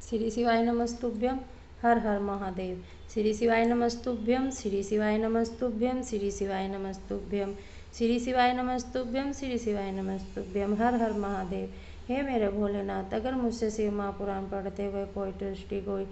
श्री शिवाय नमस्तुभ्यम। हर हर महादेव। श्री शिवाय नमस्तुभ्यम। श्री शिवाय नमस्तुभ्यम। श्री शिवाय नमस्तुभ्यम। श्री शिवाय नमस्तुभ्यम। श्री शिवाय नमस्तुभ्यम। हर हर महादेव। हे मेरे भोलेनाथ, अगर मुझसे शिव महापुराण पढ़ते हुए कोई त्रुटि कोई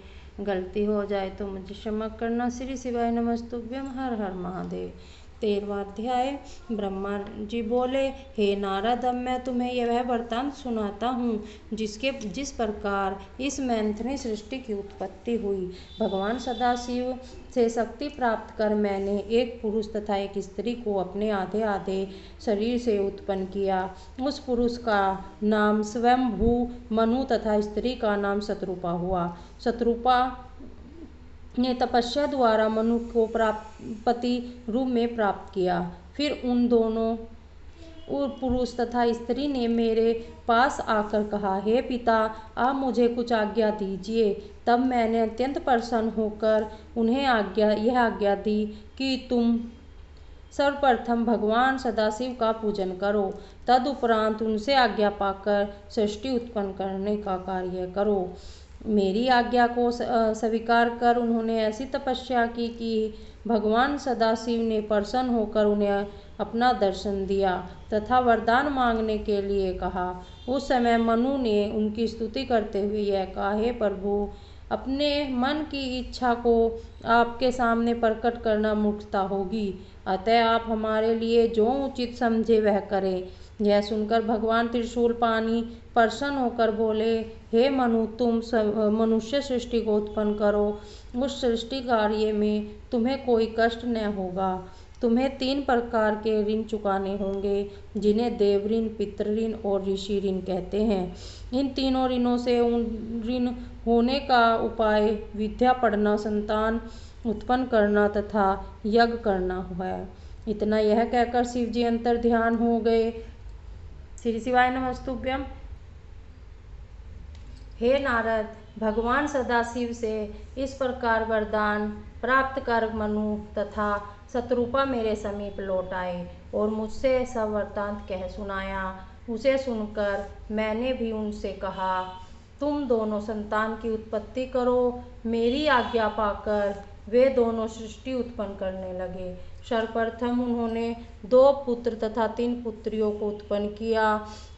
गलती हो जाए तो मुझे क्षमा करना। श्री शिवाय नमस्तुभ्यम। हर हर महादेव। 13वां अध्याय। ब्रह्मा जी बोले, हे नारद, अब मैं तुम्हें यह वृत्तांत सुनाता हूँ जिस प्रकार इस मैथिली सृष्टि की उत्पत्ति हुई। भगवान सदाशिव से शक्ति प्राप्त कर मैंने एक पुरुष तथा एक स्त्री को अपने आधे आधे शरीर से उत्पन्न किया। उस पुरुष का नाम स्वयंभू मनु तथा स्त्री का नाम शत्रुपा हुआ। शत्रुपा ने तपस्या द्वारा मनु को पति रूप में प्राप्त किया। फिर उन दोनों पुरुष तथा स्त्री ने मेरे पास आकर कहा, हे पिता, आप मुझे कुछ आज्ञा दीजिए। तब मैंने अत्यंत प्रसन्न होकर उन्हें यह आज्ञा दी कि तुम सर्वप्रथम भगवान सदाशिव का पूजन करो, तदुपरांत उनसे आज्ञा पाकर सृष्टि उत्पन्न करने का कार्य करो। मेरी आज्ञा को स्वीकार कर उन्होंने ऐसी तपस्या की कि भगवान सदाशिव ने प्रसन्न होकर उन्हें अपना दर्शन दिया तथा वरदान मांगने के लिए कहा। उस समय मनु ने उनकी स्तुति करते हुए यह कहा, हे प्रभु, अपने मन की इच्छा को आपके सामने प्रकट करना मूर्खता होगी, अतः आप हमारे लिए जो उचित समझे वह करें। यह सुनकर भगवान त्रिशूल पानी प्रसन्न होकर बोले, हे मनु, तुम मनुष्य सृष्टि को उत्पन्न करो। उस सृष्टि कार्य में तुम्हें कोई कष्ट न होगा। तुम्हें 3 प्रकार के ऋण चुकाने होंगे, जिन्हें देव ऋण, पितृ ऋण और ऋषि ऋण कहते हैं। इन तीनों ऋणों से उन ऋण होने का उपाय विद्या पढ़ना, संतान उत्पन्न करना तथा यज्ञ करना है। इतना यह कहकर शिव जी अंतर ध्यान हो गए। श्री शिवाय नमस्तुभ्यम। हे नारद, भगवान सदाशिव से इस प्रकार वरदान प्राप्त कर मनु तथा शत्रुपा मेरे समीप लौट आए और मुझसे सब वृत्तांत कह सुनाया। उसे सुनकर मैंने भी उनसे कहा, तुम दोनों संतान की उत्पत्ति करो। मेरी आज्ञा पाकर वे दोनों सृष्टि उत्पन्न करने लगे। सर्वप्रथम उन्होंने 2 पुत्र तथा 3 पुत्रियों को उत्पन्न किया।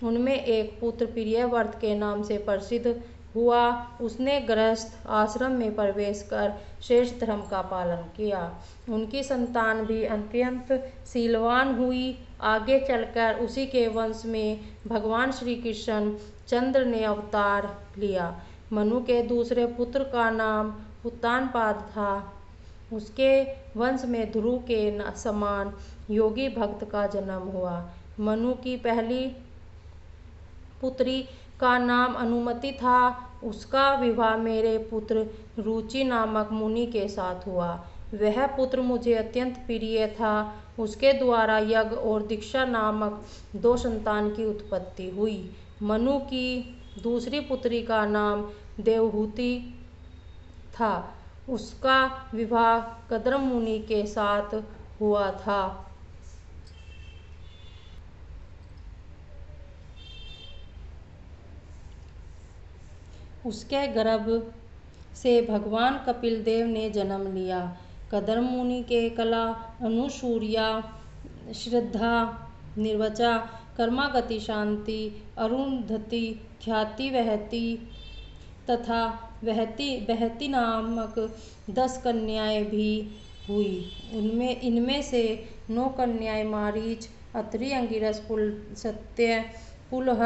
उनमें एक पुत्र प्रियव्रत के नाम से प्रसिद्ध हुआ। उसने गृहस्थ आश्रम में प्रवेश कर श्रेष्ठ धर्म का पालन किया। उनकी संतान भी अत्यंत शीलवान हुई। आगे चलकर उसी के वंश में भगवान श्री कृष्ण चंद्र ने अवतार लिया। मनु के दूसरे पुत्र का नाम उत्तानपाद था। उसके वंश में ध्रुव के समान योगी भक्त का जन्म हुआ। मनु की पहली पुत्री का नाम अनुमति था। उसका विवाह मेरे पुत्र रुचि नामक मुनि के साथ हुआ। वह पुत्र मुझे अत्यंत प्रिय था। उसके द्वारा यज्ञ और दीक्षा नामक 2 संतान की उत्पत्ति हुई। मनु की दूसरी पुत्री का नाम देवहूति था। उसका विवाह कद्म मुनि के साथ हुआ था। उसके गर्भ से भगवान कपिल देव ने जन्म लिया। कद्म मुनि के कला, अनुसूया, श्रद्धा, निर्वचा, कर्मागति, शांति, अरुंधति, ख्याति, वहति तथा बहती नामक 10 कन्याएं भी हुई। इनमें से 9 कन्याएं मारीच, अत्रि, अंगिरस, पुलस्त्य, पुलह,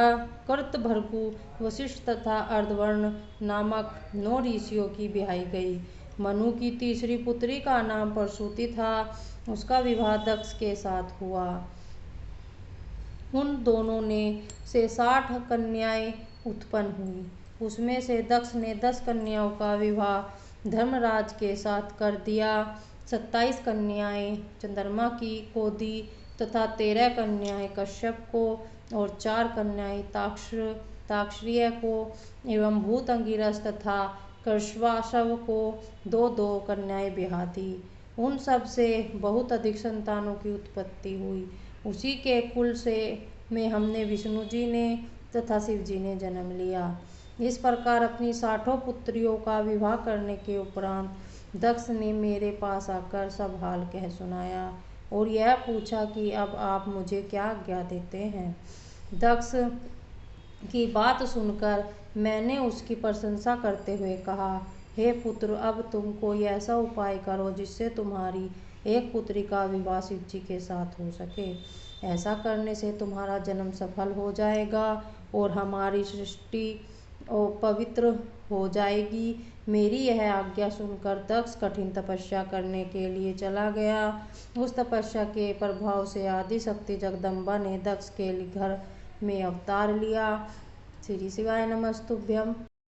कर्त, भृगु, वशिष्ठ तथा अर्धवर्ण नामक 9 ऋषियों की ब्याही गई। मनु की तीसरी पुत्री का नाम प्रसूति था। उसका विवाह दक्ष के साथ हुआ। उन दोनों ने से 60 कन्याएं उत्पन्न हुई। उसमें से दक्ष ने 10 कन्याओं का विवाह धर्मराज के साथ कर दिया। 27 कन्याएं चंद्रमा को दी तथा 13 कन्याएं कश्यप को और 4 कन्याएं ताक्षर्य को एवं भूत अंगिरस तथा कर्श्वाशव को 2-2 कन्याएं ब्याह दी। उन सब से बहुत अधिक संतानों की उत्पत्ति हुई। उसी के कुल में हमने विष्णु जी ने तथा शिव जी ने जन्म लिया। इस प्रकार अपनी 60 पुत्रियों का विवाह करने के उपरांत दक्ष ने मेरे पास आकर सब हाल कह सुनाया और यह पूछा कि अब आप मुझे क्या आज्ञा देते हैं। दक्ष की बात सुनकर मैंने उसकी प्रशंसा करते हुए कहा, हे पुत्र, अब तुम कोई ऐसा उपाय करो जिससे तुम्हारी एक पुत्री का विवाह शिव जी के साथ हो सके। ऐसा करने से तुम्हारा जन्म सफल हो जाएगा और हमारी सृष्टि पवित्र हो जाएगी। मेरी यह आज्ञा सुनकर दक्ष कठिन तपस्या करने के लिए चला गया। उस तपस्या के प्रभाव से आदि शक्ति जगदम्बा ने दक्ष के घर में अवतार लिया। श्री शिवाय नमस्तुभ्यम।